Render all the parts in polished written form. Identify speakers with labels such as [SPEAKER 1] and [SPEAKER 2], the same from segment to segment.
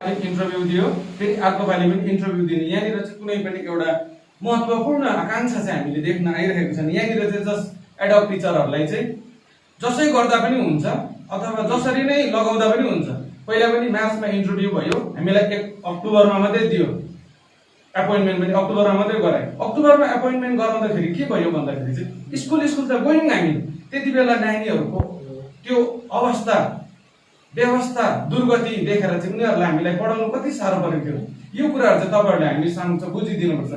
[SPEAKER 1] Interview दियो, फेरि अर्को पालि पनि इन्टरभ्यू दिने। यहाँनिर चाहिँ कुनै पनि एउटा महत्त्वपूर्ण आकांक्षा चाहिँ हामीले देख्न आइरहेको छैन। यहाँनिर चाहिँ जस्ट एडअप टिचरहरूलाई चाहिँ जसै गर्दा पनि हुन्छ अथवा जसरी नै लगाउँदा पनि हुन्छ। पहिला पनि मार्चमा इन्टरभ्यू भयो, हामीलाई 1 अक्टोबरमा मात्रै दियो, एपोइन्टमेन्ट पनि अक्टोबरमा मात्रै गरायो। अक्टोबरमा एपोइन्टमेन्ट गराउँदाखेरि के भयो भन्दाखेरि चाहिँ स्कुल त गयौँ हामी, त्यति बेला नानीहरूको त्यो अवस्था व्यवस्था दुर्गति देखेर चाहिँ उनीहरूलाई हामीलाई पढाउनु कति साह्रो परेको थियो। यो कुराहरू चाहिँ तपाईँहरूले हामी सामु चाहिँ बुझिदिनुपर्छ।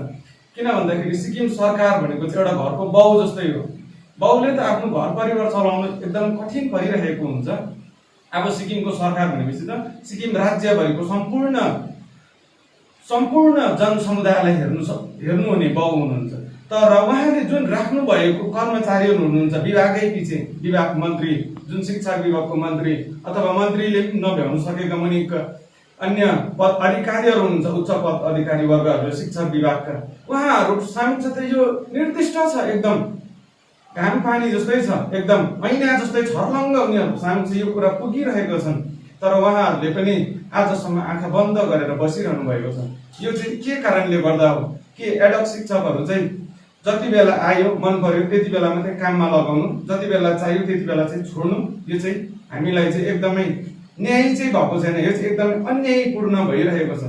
[SPEAKER 1] किन भन्दाखेरि सिक्किम सरकार भनेको चाहिँ एउटा घरको बाउ जस्तै हो। बाउले त आफ्नो घर परिवार चलाउनु एकदम कठिन परिरहेको हुन्छ। अब सिक्किमको सरकार भनेपछि त सिक्किम राज्यभरिको सम्पूर्ण जनसमुदायलाई हेर्नु हुने बाउ हुनुहुन्छ। तर उहाँले जुन राख्नु भएको कर्मचारीहरू हुनुहुन्छ विभागै पछि, विभाग मन्त्री, जुन शिक्षा विभागको मन्त्री अथवा मन्त्रीले पनि नभ्याउनु सकेका मुनिक अन्य पद अधिकारीहरू हुनुहुन्छ, उच्च पद अधिकारी वर्गहरू शिक्षा विभागका, उहाँहरू सामु त यो निर्दिष्ट छ, एकदम घाम पानी जस्तै छ, एकदम ऐना जस्तै छर्लङ्ग उनीहरू सामु यो कुरा पुगिरहेको छन्। तर उहाँहरूले पनि आजसम्म आँखा बन्द गरेर बसिरहनु भएको छ। यो चाहिँ के कारणले गर्दा हो कि एडअप शिक्षकहरू चाहिँ जति बेला आयो मन पर्यो त्यति बेला मात्रै काममा लगाउनु, जति बेला चाहियो त्यति बेला चाहिँ छोड्नु, यो चाहिँ हामीलाई चाहिँ एकदमै न्याय चाहिँ भएको छैन। यो चाहिँ एकदमै अन्यायपूर्ण भइरहेको छ।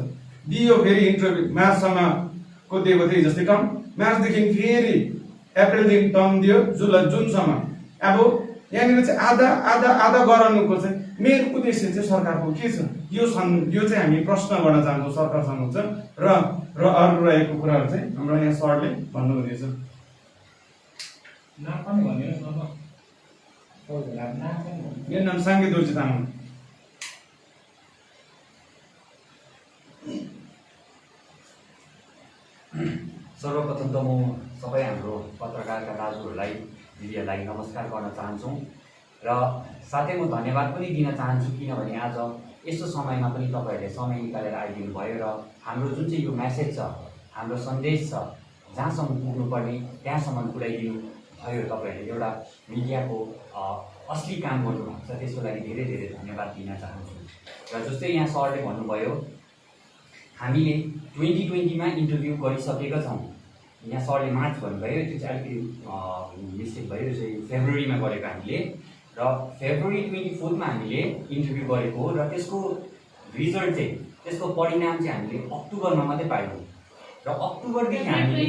[SPEAKER 1] दियो फेरि इन्टरभ्यू मार्चसम्मको दिएको थिए जस्तै टर्म, मार्चदेखि फेरि अप्रिलदेखि टर्म दियो जुनसम्म। अब यहाँनिर चाहिँ आधा गराउनुको चाहिँ मेन उद्देश्य चाहिँ सरकारको के छ, यो चाहिँ हामी प्रश्न गर्न चाहन्छौँ सरकारसँग र अरू रहेको कुराहरू चाहिँ हाम्रो यहाँ सरले भन्नुहुनेछ। मेरो नाम साङ्गे दोर्जी तामाङ।
[SPEAKER 2] सर्वप्रथम त म सबै हाम्रो पत्रकारका दाजुहरूलाई दिदीहरूलाई नमस्कार गर्न चाहन्छु र साथै म धन्यवाद पनि दिन चाहन्छु, किनभने आज यस्तो समयमा पनि तपाईँहरूले समय निकालेर आइदिनु भयो र हाम्रो जुन चाहिँ यो मेसेज छ, हाम्रो सन्देश छ, जहाँसम्म पुग्नुपर्ने त्यहाँसम्म पुर्याइदिनु भयो। तपाईँहरूले एउटा मिडियाको असली काम गर्नुभएको छ, त्यसको लागि धेरै धेरै धन्यवाद दिन चाहन्छु। र जस्तै यहाँ सरले भन्नुभयो हामीले 2020मा इन्टरभ्यू गरिसकेका छौँ। यहाँ सरले मार्च भन्नुभयो, त्यो चाहिँ अलिकति मिस्टेक भयो, त्यो चाहिँ फेब्रुअरीमा गरेको हामीले, र फेब्रुअरी 24मा हामीले इन्टरभ्यू गरेको र त्यसको रिजल्ट चाहिँ, त्यसको परिणाम चाहिँ हामीले अक्टोबरमा मात्रै पायौँ। र अक्टोबरदेखि हामीले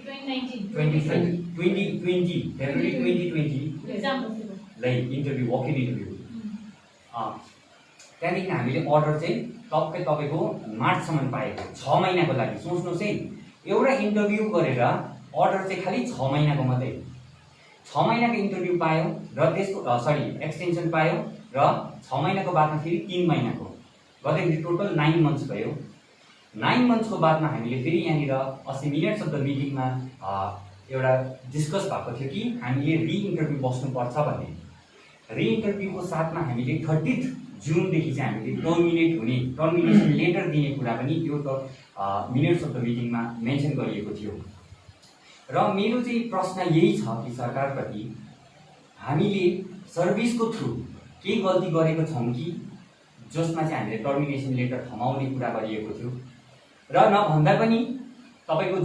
[SPEAKER 2] 2020 फेब्रुअरी 2020लाई इन्टरभ्यू, वक इन इन्टरभ्यू, त्यहाँदेखि हामीले अर्डर चाहिँ तपाईँको मार्चसम्म पाएको, 6 महिनाको लागि। सोच्नुहोस् है, एउटा इन्टरभ्यू गरेर अर्डर चाहिँ खालि 6 महिनाको मात्रै, 6 महिनाको इन्टरभ्यू पायौँ र त्यसको एक्सटेन्सन पायौँ र 6 महिनाको बादमा फेरि 3 महिनाको गर्दाखेरि टोटल 9 मन्थ्स भयो। 9 मन्थ्सको बादमा हामीले फेरि यहाँनिर 80 मिनट्स अफ द मिटिङमा एउटा डिस्कस भएको थियो कि हामीले रिइन्टरभ्यू बस्नुपर्छ भन्ने। रिइन्टरभ्यूको साथमा हामीले 30 जुनदेखि चाहिँ हामीले टर्मिनेसन लेटर दिने कुरा पनि त्यो मिनट्स अफ द मिटिङमा मेन्सन गरिएको थियो। र मेरो चाहिँ प्रश्न यही छ कि सरकारप्रति, हामीले सर्भिसको थ्रु केही गल्ती गरेको छौँ कि जसमा चाहिँ हामीले टर्मिनेसन लेटर थमाउने कुरा गरिएको थियो। र नभन्दा पनि तपाईँको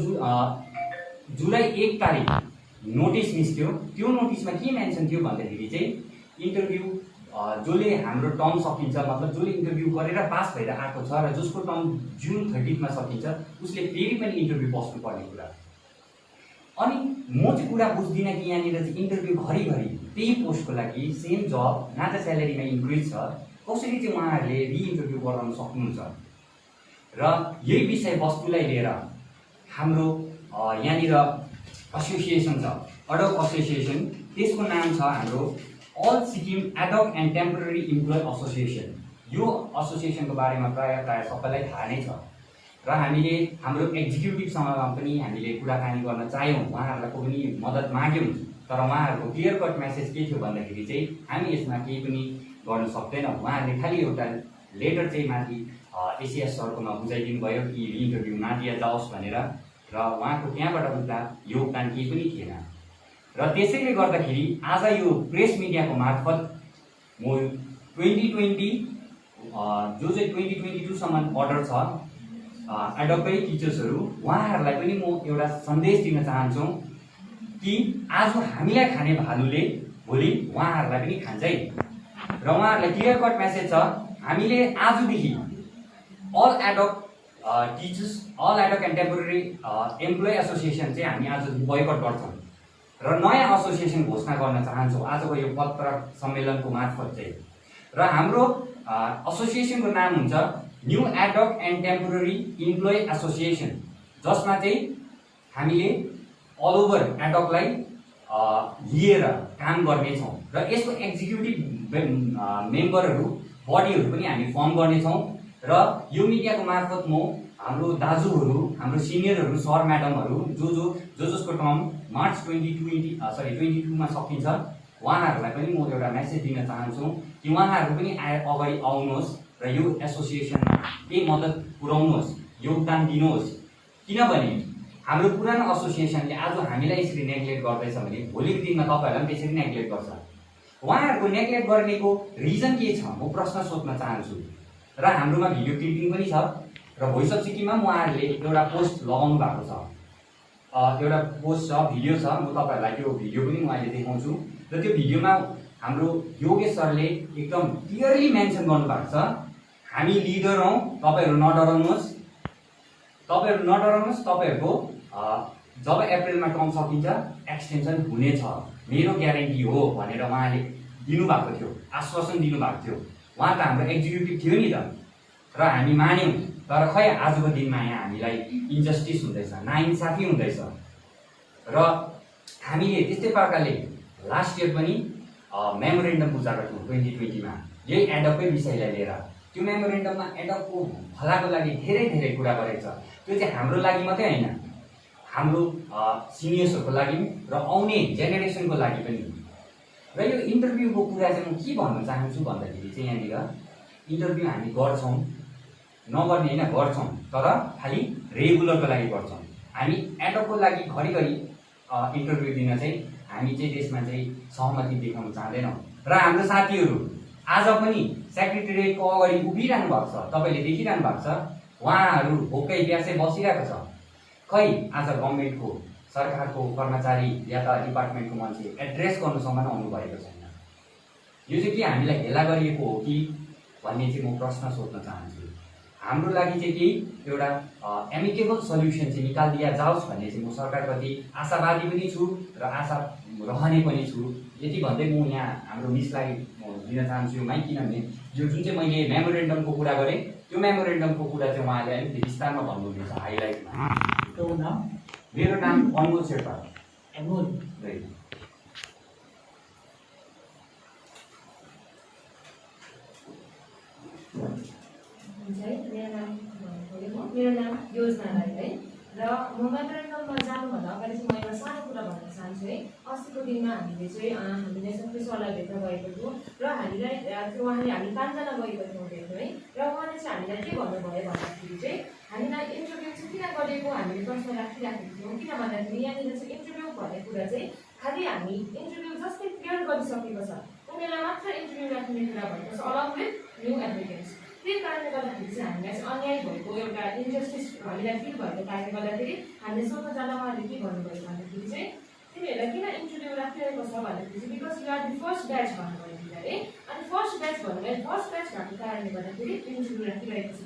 [SPEAKER 2] जुलाई 1 तारिक नोटिस निस्क्यो, त्यो नोटिसमा के मेन्सन थियो भन्दाखेरि चाहिँ इन्टरभ्यू जसले हाम्रो टर्म सकिन्छ, मतलब जसले इन्टरभ्यू गरेर पास भएर आएको छ र जसको टर्म जुन 30मा सकिन्छ, उसले फेरि पनि इन्टरभ्यू बस्नुपर्ने कुरा। अनि म चाहिँ कुरा बुझ्दिनँ कि यहाँनिर चाहिँ इन्टरभ्यू घरिघरि त्यही पोस्टको लागि सेम जब, न त स्यालेरीमा इन्क्रिज छ, कसरी चाहिँ उहाँहरूले रिइन्टरभ्यू गराउन सक्नुहुन्छ। र यही विषयवस्तुलाई लिएर हाम्रो यहाँनिर एसोसिएसन छ, एडअप एसोसिएसन, त्यसको नाम छ हाम्रो all Sikkim ad hoc and temporary employee association. यो एसोसिएसनको बारेमा प्रायः सबैलाई थाहा नै छ र हामीले हाम्रो एक्जिक्युटिभसँग पनि हामीले कुराकानी गर्न चाह्यौँ, उहाँहरूको पनि मद्दत माग्यौँ। तर उहाँहरूको क्लियर कट मेसेज के थियो भन्दाखेरि चाहिँ हामी यसमा केही पनि गर्न सक्दैनौँ। उहाँहरूले खालि एउटा लेटर चाहिँ माथि एसिएस सरकोमा बुझाइदिनु भयो कि रिइन्टरभ्यू नदिया जाओस् भनेर, र उहाँको त्यहाँबाट उता योगदान केही पनि थिएन। र त्यसैले गर्दाखेरि आज यो प्रेस मिडियाको मार्फत म 2020 जो चाहिँ 2022सम्म अर्डर छ एडोकै टिचर्सहरू, उहाँहरूलाई पनि म एउटा सन्देश दिन चाहन्छु कि आज हामीलाई खाने भालुले भोलि उहाँहरूलाई पनि खान्छ है। र उहाँहरूलाई क्लियर कट मेसेज छ, हामीले आजदेखि all ad hoc teachers, all ad hoc and temporary employee association चाहिँ हामी आजदेखि बोयकट गर्छौँ र नयाँ एसोसिएसन घोषणा गर्न चाहन्छौँ आजको यो पत्र सम्मेलनको मार्फत चाहिँ। र हाम्रो एसोसिएसनको नाम हुन्छ new ad hoc and temporary employee association, जसमा चाहिँ हामीले अल ओभर एडोकलाई लिएर काम गर्नेछौँ र यसको एक्जिक्युटिभ मेम्बरहरू, बडीहरू पनि हामी फर्म गर्नेछौँ। र यो मिडियाको मार्फत म हाम्रो दाजुहरू, हाम्रो सिनियरहरू, सर म्याडमहरू जसको टर्म मार्च 2022मा सकिन्छ, उहाँहरूलाई पनि म एउटा मेसेज दिन चाहन्छु कि उहाँहरू पनि अगाडि आउनुहोस् र यो एसोसिएसनमा केही मद्दत पुर्याउनुहोस्, योगदान दिनुहोस्। किनभने हाम्रो पुरानो एसोसिएसनले आज हामीलाई यसरी नेग्लेक्ट गर्दैछ भने भोलिको दिनमा तपाईँहरूलाई पनि त्यसरी नेग्लेक्ट गर्छ। उहाँहरूको नेग्लेक्ट गर्नेको रिजन के छ म प्रश्न सोध्न चाहन्छु। र हाम्रोमा भिडियो क्लिपिङ पनि छ र भोइस अफ सिक्किममा उहाँहरूले एउटा पोस्ट लगाउनु भएको छ, एउटा पोस्ट छ, भिडियो छ। म तपाईँहरूलाई त्यो भिडियो पनि म अहिले देखाउँछु। र त्यो भिडियोमा हाम्रो योगेश सरले एकदम क्लियरली मेन्सन गर्नुभएको छ, हामी लिडर हौँ, तपाईँहरू नडराउनुहोस्, तपाईँहरूको जब अप्रिलमा टर्म सकिन्छ एक्सटेन्सन हुनेछ, मेरो ग्यारेन्टी हो भनेर उहाँले दिनुभएको थियो, आश्वासन दिनुभएको थियो। उहाँ त हाम्रो एक्जिक्युटिभ थियो नि त, र हामी मान्यौँ। तर खै आजको दिनमा यहाँ हामीलाई इन्जस्टिस हुँदैछ, नाइन्साफी हुँदैछ। र हामीले त्यस्तै प्रकारले लास्ट इयर पनि मेमोरेन्डम बुझाएको थियौँ 2020मा यही एडोकै विषयलाई लिएर। त्यो मेमोरेन्डममा एडोकको भलाको लागि धेरै कुरा गरेको छ। त्यो चाहिँ हाम्रो लागि मात्रै होइन, हाम्रो सिनियर्सहरूको लागि र आउने जेनेरेसनको लागि पनि। र यो इन्टरभ्यूको कुरा चाहिँ म के भन्न चाहन्छु भन्दाखेरि चाहिँ यहाँनिर इन्टरभ्यू हामी गर्छौँ, नगर्ने होइन, गर्छौँ, तर खालि रेगुलरको लागि गर्छौँ। हामी एडोकको लागि घरिघरि इन्टरभ्यू दिन चाहिँ हामी चाहिँ त्यसमा चाहिँ सहमति देखाउन चाहँदैनौँ। र हाम्रो साथीहरू आज पनि सेक्रेटेरिएटको अगाडि उभिरहनु भएको छ, तपाईँले देखिरहनु भएको छ, उहाँहरू भोकै प्यासै बसिरहेको छ। खै आज गभर्मेन्टको, सरकारको कर्मचारी या त डिपार्टमेन्टको मान्छे एड्रेस गर्नुसम्म आउनु भएको छैन। यो चाहिँ के हामीलाई हेला गरिएको हो कि भन्ने चाहिँ म प्रश्न सोध्न चाहन्छु। हाम्रो लागि चाहिँ केही एउटा एमिकेबल सल्युसन चाहिँ निकालिदिया जाओस् भन्ने चाहिँ म सरकारप्रति आशावादी पनि छु र आशा रहने पनि छु। यति भन्दै म यहाँ हाम्रो मिसलाई दिन चाहन्छु यो माइक, किनभने यो जुन चाहिँ मैले मेमोरेन्डमको कुरा गरेँ त्यो मेमोरेन्डमको कुरा चाहिँ उहाँले अलिकति विस्तारमा भन्नुहुनेछ हाइलाइटमा। मेरो नाम अनमोल शेर्पा।
[SPEAKER 3] अनमोल मेरो नाम योजना राई है। र म मेमोरेन्डममा जानुभन्दा अगाडि चाहिँ म एउटा सानो कुरा भन्न चाहन्छु है। अस्तिको दिनमा हामीले चाहिँ हामी नेसनल प्रेसवाला भेट्न गएको थियौँ र हामीलाई उहाँले हामी 5 जना गएको थियौँ भेट्नु है। र उहाँले चाहिँ हामीलाई के भन्नुभयो भन्दाखेरि चाहिँ हामीलाई इन्टरभ्यू चाहिँ किन गरेको हामीले प्रश्न राखिराखेको थियौँ। किन भन्दाखेरि यहाँनिर चाहिँ इन्टरभ्यू भन्ने कुरा चाहिँ खालि हामी इन्टरभ्यू जस्तै क्लियर गरिसकेको छ, उनीहरूलाई मात्र इन्टरभ्यू राख्ने कुरा भएको छ अलङ विथ न्यू एप्लिकेन्ट्स। त्यही कारणले गर्दाखेरि चाहिँ हामीलाई चाहिँ अन्याय भएको एउटा इन्जस्टिस हामीलाई फिल भएको कारणले गर्दाखेरि हामीले सोध्न जाँदा उहाँले के भन्नुभयो भन्दाखेरि चाहिँ तिमीहरूलाई किन इन्टरभ्यू राखिरहेको छ भन्दाखेरि चाहिँ because you are the first batch भन्नुभयो तिमीलाई है। अनि फर्स्ट ब्याच भन्नुभयो, फर्स्ट ब्याच भएको कारणले गर्दाखेरि इन्टरभ्यू राखिरहेको छ।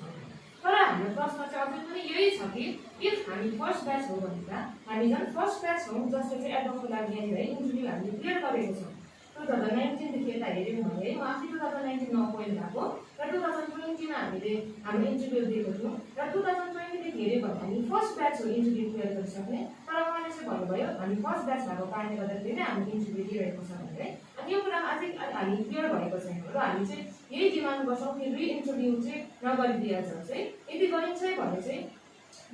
[SPEAKER 3] तर हाम्रो प्रश्न चाहिँ अझै पनि यही छ कि इफ हामी फर्स्ट ब्याच हो भने त हामी झन् फर्स्ट ब्याच हौँ जसले चाहिँ एडोकको लागि यहाँनिर है इन्टरभ्यू हामीले क्लियर गरेको छौँ। 2019देखि यता हेऱ्यौँ भने है, म आफै 2019मा अपोइन्ट भएको र 2020मा हामीले हाम्रो इन्टरभ्यू दिएको थियौँ र 2020देखि हेऱ्यौँ भने हामी फर्स्ट ब्याच हो इन्टरभ्यू क्लियर गरिसक्ने। तर उहाँले चाहिँ भन्नुभयो हामी फर्स्ट ब्याच भएको कारणले गर्दाखेरि नै हामी इन्टरभ्यू दिइरहेको छ भनेर है। अनि यो कुरामा अझै हामी क्लियर भएको छैनौँ र हामी चाहिँ यही डिमान्ड गर्छौँ कि रि इन्टरभ्यू चाहिँ नगरिदिया जाओस् है। यदि गरिन्छ भने चाहिँ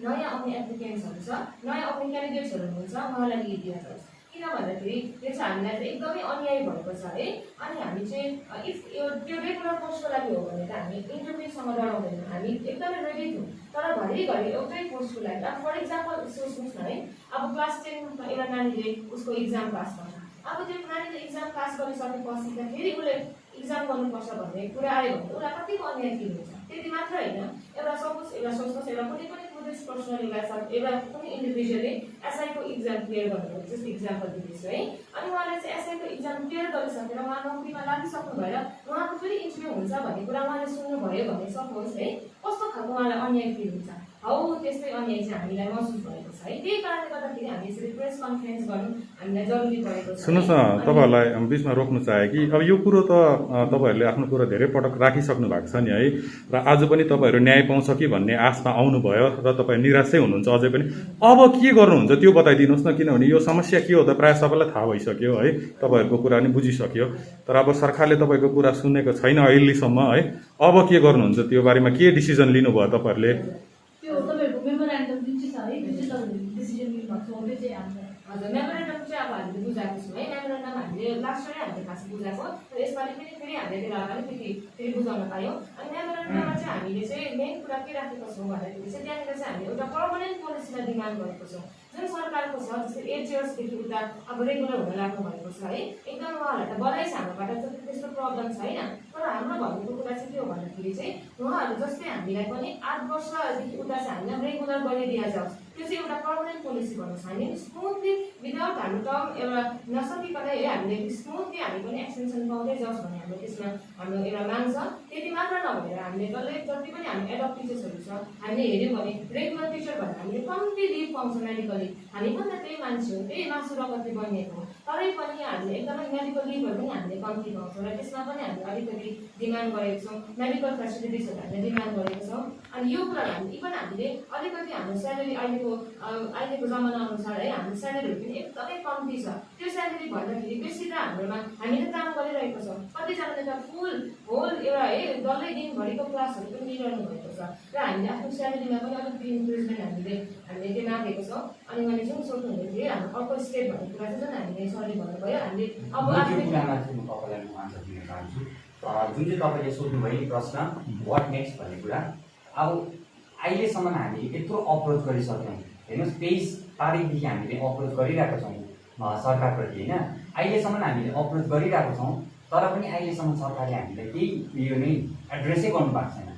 [SPEAKER 3] नयाँ आउने एप्लिकेन्ट्सहरू छ, नयाँ आउने क्यान्डिडेट्सहरू हुनुहुन्छ, उहाँलाई लिइदिया जाओस्। किन भन्दाखेरि यो चाहिँ हामीलाई चाहिँ एकदमै अन्याय भएको छ है। अनि हामी चाहिँ इफ त्यो रेगुलर पोस्टको लागि हो भने त हामी इन्टरभ्यूसँग डराउँदैनौँ, हामी एकदमै रेडी थियौँ। तर घरिघरि एउटै पोस्टको लागि अब फर इक्जाम्पल सोच्नुहोस् न है, अब क्लास 10मा एउटा नानीले उसको इक्जाम पास गर्छ, अब त्यो नानीले इक्जाम पास गरिसकेपछि त फेरि उसले इक्जाम गर्नुपर्छ भन्ने कुरा आयो भने उसलाई कतिको अन्याय फिल हुन्छ। त्यति मात्र होइन, एउटा सपोज एउटा सोच्नुहोस्, एउटा कुनै पनि बुद्धिस्ट पर्सनल एउटा कुनै इन्डिभिजुअलले एसआईको इक्जाम क्लियर गर्नुभयो, जस्तो इक्जाम्पल दिँदैछु है। अनि उहाँले चाहिँ एसआईको इक्जाम क्लियर गरिसकेर उहाँ नोकरीमा लागिसक्नु भएर उहाँको फेरि इन्टरभ्यू हुन्छ भन्ने कुरा उहाँले सुन्नुभयो भने सक्नुहोस् है, कस्तो खालको उहाँलाई अन्याय फिल हुन्छ। हौ त्यस्तै अन्याय चाहिँ हामीलाई महसुस भएको छ है। त्यही कारणले गर्दाखेरि हामी यसरी प्रेस कन्फरेन्स गर्नु हामीलाई जरुरी परेको छ।
[SPEAKER 4] सुन्नुहोस् न, तपाईँहरूलाई बिचमा रोक्नु चाहे कि अब यो कुरो त तपाईँहरूले आफ्नो कुरो धेरै पटक राखिसक्नु भएको छ नि है, र आज पनि तपाईँहरू न्याय पाउँछ कि भन्ने आशमा आउनुभयो र तपाईँ निराशै हुनुहुन्छ अझै पनि। अब के गर्नुहुन्छ त्यो बताइदिनुहोस् न, किनभने यो समस्या के हो त प्रायः सबैलाई थाहा भइसक्यो है, तपाईँहरूको कुरा पनि बुझिसक्यो, तर अब सरकारले तपाईँको कुरा सुनेको छैन अहिलेसम्म है। अब के गर्नुहुन्छ त्यो बारेमा के डिसिजन लिनुभयो तपाईँहरूले?
[SPEAKER 3] हजुर, मेमोरेन्डम चाहिँ अब हामीले बुझाएको छौँ है। मेमोरेन्डम हामीले लास्ट इयरै हामीले खास बुझाएको, तर यसपालि पनि फेरि हामीले त्यसलाई अलिकति फेरि बुझाउन पायौँ। अनि मेमोरेन्डममा चाहिँ हामीले चाहिँ मेन कुरा के राखेका छौँ भन्दाखेरि चाहिँ त्यहाँनिर चाहिँ हामीले एउटा पर्मानेन्ट पोलिसीलाई डिमान्ड गरेको छौँ, जुन सरकारको छ। जस्तै 8 इयर्सदेखि उता अब रेगुलर हुन लाग्नु भएको छ है, एकदम उहाँहरूलाई त बधाई छ हाम्रोबाट, त्यस्तो प्रब्लम छैन। तर हाम्रो भन्नुको कुरा चाहिँ के हो भन्दाखेरि चाहिँ उहाँहरू जस्तै हामीलाई पनि 8 वर्षदेखि उता चाहिँ हामीलाई रेगुलर गरिदिया जाओस्, त्यो चाहिँ एउटा पर्मानेन्ट पोलिसी भन्नुहोस्। हामी स्मुथली विदाउट हाम्रो टर्म एउटा नसकिकन हामीले स्मुथली हामी पनि एक्सटेन्सन पाउँदै जाओस् भन्ने हाम्रो त्यसमा हाम्रो एउटा माग छ। त्यति मात्र नभएर हामीले डल्लै जति पनि हामी एडप्ट टिचर्सहरू छ हामीले हेऱ्यौँ भने रेगुलर टिचर भनेर हामीले कम्ती लिभ पाउँछ मेडिकली। हामी पनि त त्यही मान्छे हो, त्यही मासु रगतले बनिएको हो, तरै पनि हामीले एकदमै मेडिकल लिभहरू पनि हामीले कम्ती पाउँछौँ र त्यसमा पनि हामीले अलिकति डिमान्ड गरेको छौँ। मेडिकल फेसिलिटिजहरू हामीले डिमान्ड गरेको छौँ। अनि यो कुराहरू हामी इभन हामीले अलिकति हाम्रो स्यालेरी अहिलेको जमाना अनुसार है हाम्रो स्यालेरीहरू पनि एकदमै कम्ती छ। त्यो स्यालेरी भन्दाखेरि बेसी त हाम्रोमा हामीले काम गरिरहेको छौँ। कतिजनाले त फुल होल एउटा है डल्लै दिनभरिको क्लासहरू पनि लिइरहनु भएको छ र हामीले आफ्नो स्यालेरीमा पनि अलिकति इन्क्रिजमेन्ट हामीले त्यो मागेको छौँ। अनि मैले जुन सोध्नु हुँदै थिएँ हाम्रो अर्को स्टेप भन्ने कुरा चाहिँ जुन हामीले सरले भन्नुभयो, हामीले अब
[SPEAKER 2] त्यो कुरामा चाहिँ म तपाईँलाई म आन्सर दिन चाहन्छु। जुन चाहिँ तपाईँले सोध्नुभयो नि प्रश्न वाट नेक्स्ट भन्ने कुरा, अब अहिलेसम्म हामीले यत्रो अप्रोच गरिसक्यौँ। हेर्नुहोस् 23 तारिकदेखि हामीले अप्रोच गरिरहेको छौँ सरकारप्रति होइन। अहिलेसम्म हामीले अप्रोच गरिरहेको छौँ, तर पनि अहिलेसम्म सरकारले हामीलाई केही यो नै एड्रेसै गर्नु भएको छैन।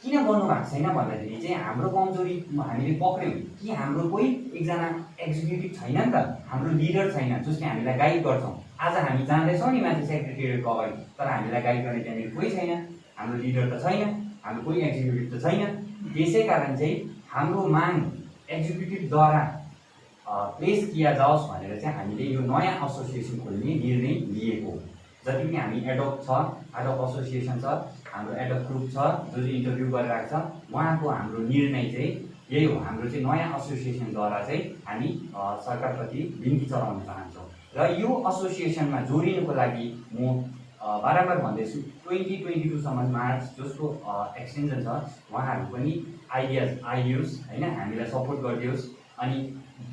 [SPEAKER 2] किन गर्नु भएको छैन भन्दाखेरि चाहिँ हाम्रो कमजोरी हामीले पक्र्यौँ कि हाम्रो कोही एकजना एक्जिक्युटिभ छैन नि त, हाम्रो लिडर छैन जसले हामीलाई गाइड गर्छौँ। आज हामी जाँदैछौँ नि माथि सेक्रेटेरिएटको अगाडि, तर हामीलाई गाइड गर्ने त्यहाँनिर कोही छैन, हाम्रो लिडर त छैन, हाम्रो कोही एक्जिक्युटिभ त छैन। त्यसै कारण चाहिँ हाम्रो माग एक्जिक्युटिभद्वारा प्लेस किया जाओस् भनेर चाहिँ हामीले यो नयाँ एसोसिएसन खोल्ने निर्णय लिएको। जति पनि हामी एडोप छ, एडोप एसोसिएसन छ, हाम्रो एडोप ग्रुप छ जो चाहिँ इन्टरभ्यू गरिरहेको छ, उहाँको हाम्रो निर्णय चाहिँ यही हो। हाम्रो चाहिँ नयाँ एसोसिएसनद्वारा चाहिँ हामी सरकारप्रति बिन्ती चढाउन चाहन्छौँ र यो एसोसिएसनमा जोडिनुको लागि म बारम्बार भन्दैछु 2022सम्म मार्च जसको एक्सटेन्सन छ उहाँहरू पनि आइदियोस् होइन, हामीलाई सपोर्ट गरिदियोस्। अनि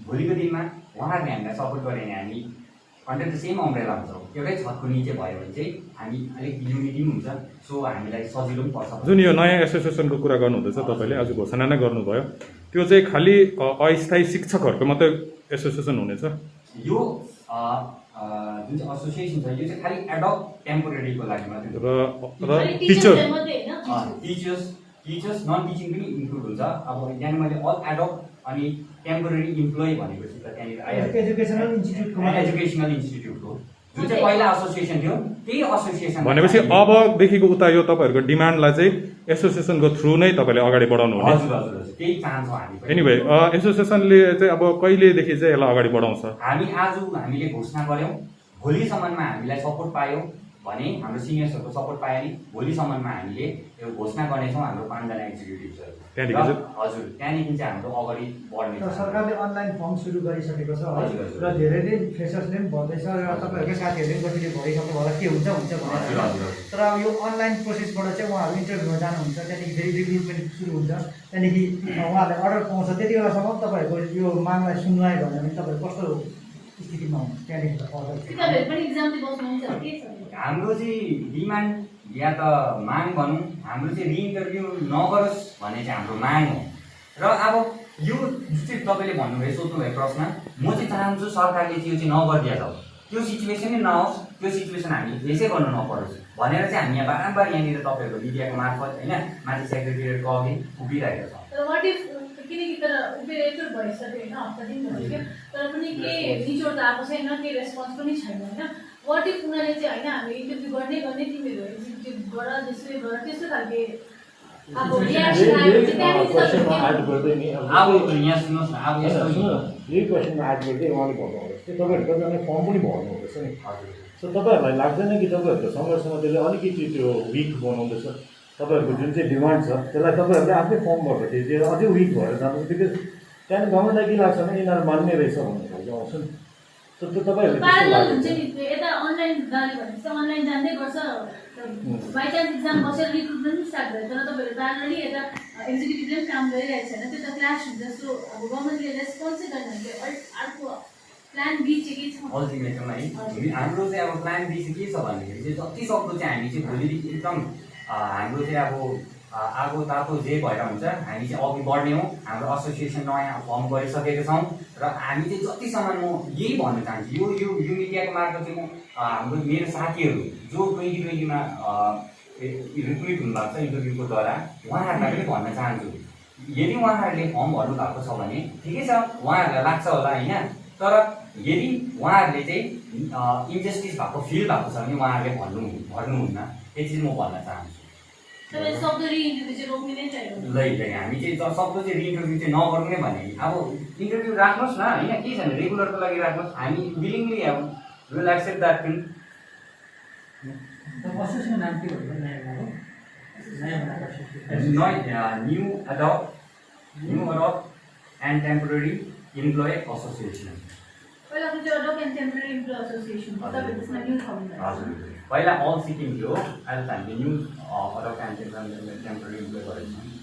[SPEAKER 2] भोलिको दिनमा उहाँहरूले हामीलाई सपोर्ट गरे भने हामी अन्डर द सेम अम्ब्रेला हुन्छौँ, एउटै छतको निचे भयो भने चाहिँ हामी अलिक युनिटी पनि हुन्छ, सो हामीलाई सजिलो पनि पर्छ।
[SPEAKER 4] जुन यो नयाँ एसोसिएसनको कुरा गर्नुहुँदैछ तपाईँले, आज घोषणा नै गर्नुभयो, त्यो चाहिँ खालि अस्थायी शिक्षकहरूको मात्रै एसोसिएसन हुनेछ? यो
[SPEAKER 2] जुन चाहिँ एसोसिएसन छ यो चाहिँ खालि एडोप टेम्पोरेरीको लागि मात्रै
[SPEAKER 4] र
[SPEAKER 2] टिचर्स नन टिचिङ पनि इन्क्लुड हुन्छ। अब यहाँनिर मैले अल एडोप अनि टेम्पोरेरी इम्प्लोइ भनेपछि त त्यहाँनिर एजुकेसनल इन्स्टिट्युटको जुन चाहिँ पहिला एसोसिएसन थियो त्यही एसोसिएसन
[SPEAKER 4] भनेपछि अबदेखिको उता यो तपाईँहरूको डिमान्डलाई चाहिँ एसोसिएसनको थ्रु नै तपाईँले अगाडि बढाउनु हुने?
[SPEAKER 2] हजुर हजुर हजुर, त्यही चाहन्छौँ हामी।
[SPEAKER 4] एनिवे एसोसिएसनले चाहिँ अब कहिलेदेखि चाहिँ यसलाई अगाडि बढाउँछ?
[SPEAKER 2] हामीले घोषणा गऱ्यौँ, भोलिसम्ममा हामीलाई सपोर्ट पायौँ भने हाम्रो सिनियर्सहरूको सपोर्ट पायो नि भोलिसम्ममा हामीले यो घोषणा गर्नेछौँ हाम्रो 5 जना एक्जिक्युटिभ्सहरू। हजुर, त्यहाँदेखि चाहिँ हाम्रो अगाडि बढ्ने।
[SPEAKER 5] सरकारले अनलाइन फर्म सुरु गरिसकेको छ र धेरैले फ्रेसर्सले पनि भन्दैछ र तपाईँहरूकै साथीहरूले पनि कसैले भइसक्नु होला के हुन्छ भनेर। तर अब यो अनलाइन प्रोसेसबाट चाहिँ उहाँहरू इन्टरभ्यूमा जानुहुन्छ, त्यहाँदेखि फेरि रिक्रुटमेन्ट सुरु हुन्छ, त्यहाँदेखि उहाँहरूले अर्डर पाउँछ। त्यति बेलासम्म तपाईँहरूको यो मागलाई सुनवाई भयो भने तपाईँहरू कस्तो स्थितिमा हुन्छ त्यहाँदेखि?
[SPEAKER 2] हाम्रो चाहिँ डिमान्ड या त माग भनौँ, हाम्रो चाहिँ रिइन्टरभ्यू नगरोस् भन्ने चाहिँ हाम्रो माग हो। र अब यो जुन चाहिँ तपाईँले भन्नुभयो सोध्नुभयो प्रश्न, म चाहिँ चाहन्छु सरकारले चाहिँ यो चाहिँ नगरिदिया जाओस्। त्यो सिचुएसनै नहोस्, त्यो सिचुएसन हामी फेसै गर्नु नपरोस् भनेर चाहिँ हामी यहाँ बारम्बार यहाँनिर तपाईँहरूको मिडियाको मार्फत होइन माथि सेक्रेटेरिएटको अघि उभिरहेको छ।
[SPEAKER 6] तर वाट इफ किनकि तर उभिरहेको भइसक्यो होइन, हप्ता दिन भइसक्यो तर पनि केही निचोड त आएको छैन, केही रेस्पोन्स पनि छैन होइन। वाट इफ उनीहरूले चाहिँ होइन हामी इन्टरभ्यू गर्ने तिमीहरू एक्जिक्युटिभ गर जसले गर त्यस्तो खालके अब रियाक्सन आयो भने त्यहाँदेखि
[SPEAKER 7] क्वेसनमा
[SPEAKER 6] तपाईँ
[SPEAKER 7] एड गर्दै नि
[SPEAKER 2] अब यहाँ सुन्नुहोस् न, अब यस्तो
[SPEAKER 7] यही क्वेसनमा एड गर्दै उहाँले भन्नुहुँदैछ कि तपाईँहरू कतिजना फर्म पनि भर्नु हुँदैछ नि। सो तपाईँहरूलाई लाग्दैन कि तपाईँहरूको सङ्घर्षमा त्यसले अलिकति त्यो विक बनाउँदैछ? तपाईँहरूको जुन चाहिँ डिमान्ड छ त्यसलाई तपाईँहरूले आफ्नै फर्म भर्दाखेरि त्यो अझै विक भएर जान्छ। बिकज त्यहाँदेखि गभर्मेन्टलाई के लाग्छ भने यिनीहरू मान्ने रहेछ भन्ने खालको आउँछ नि। सो त्यो तपाईँहरूले त्यस्तो
[SPEAKER 6] प्यारल
[SPEAKER 7] लाग्छ?
[SPEAKER 6] हुन्छ नि, यता अनलाइन जाने भनेपछि चाहिँ अनलाइन जाँदै गर्छ, बाइचान्स इक्जाम बसेर रिक्रुटमेन्ट पनि स्टार्ट भयो तर तपाईँहरू प्यारलली यता एक्जिक्युटिभले पनि काम गरिरहेको छैन, त्यो त क्लास हुन्छ। सो अब गभर्मेन्टले रेस्पोन्सै गरेन भने अर्को प्लान बी चाहिँ के छ?
[SPEAKER 2] अल्टिमेटम है हाम्रो चाहिँ अब प्लान बी चाहिँ के छ भन्दाखेरि चाहिँ जति सक्दो चाहिँ हामी चाहिँ भोलिदेखि एकदम हाम्रो चाहिँ अब आगो तातो जे भएर हुन्छ हामी चाहिँ अघि बढ्ने हो। हाम्रो एसोसिएसन नयाँ फर्म गरिसकेका छौँ र हामी चाहिँ जतिसम्म म यही भन्न चाहन्छु, यो मिडियाको मार्फत चाहिँ म हाम्रो मेरो साथीहरू जो 2020मा रिक्रुट हुनुभएको छ इन्टरभ्यूको द्वारा उहाँहरूलाई पनि भन्न चाहन्छु, यदि उहाँहरूले फर्म भर्नु भएको छ भने ठिकै छ, उहाँहरूलाई लाग्छ होला होइन, तर यदि उहाँहरूले चाहिँ इन्जस्टिस भएको फिल भएको छ भने उहाँहरूले भर्नुहुन्न, त्यति चाहिँ म भन्न चाहन्छु।
[SPEAKER 6] तपाईँ सक्दो रिइन्टरभ्यू चाहिँ रोक्ने नै चाहियो।
[SPEAKER 2] हामी चाहिँ सक्दो चाहिँ रिइन्टरभ्यू चाहिँ नगर्नु नै भने अब इन्टरभ्यू राख्नुहोस् न होइन, केही छैन, रेगुलरको लागि राख्नुहोस्, हामी विलिङली अब विल एक्सेप्ट द्याट थिङ।
[SPEAKER 5] एसोसिएसनको नाम के भन्नु?
[SPEAKER 2] New adopt and temporary employee association.
[SPEAKER 6] पहिलाको चाहिँ adopt and temporary employee association तपाईँ त्यसमा न्यू थप्नु
[SPEAKER 2] हजुर, पहिला अल सिक्किम थियो, अहिले त हामीले new adopt and temporary employee गरेको छौँ।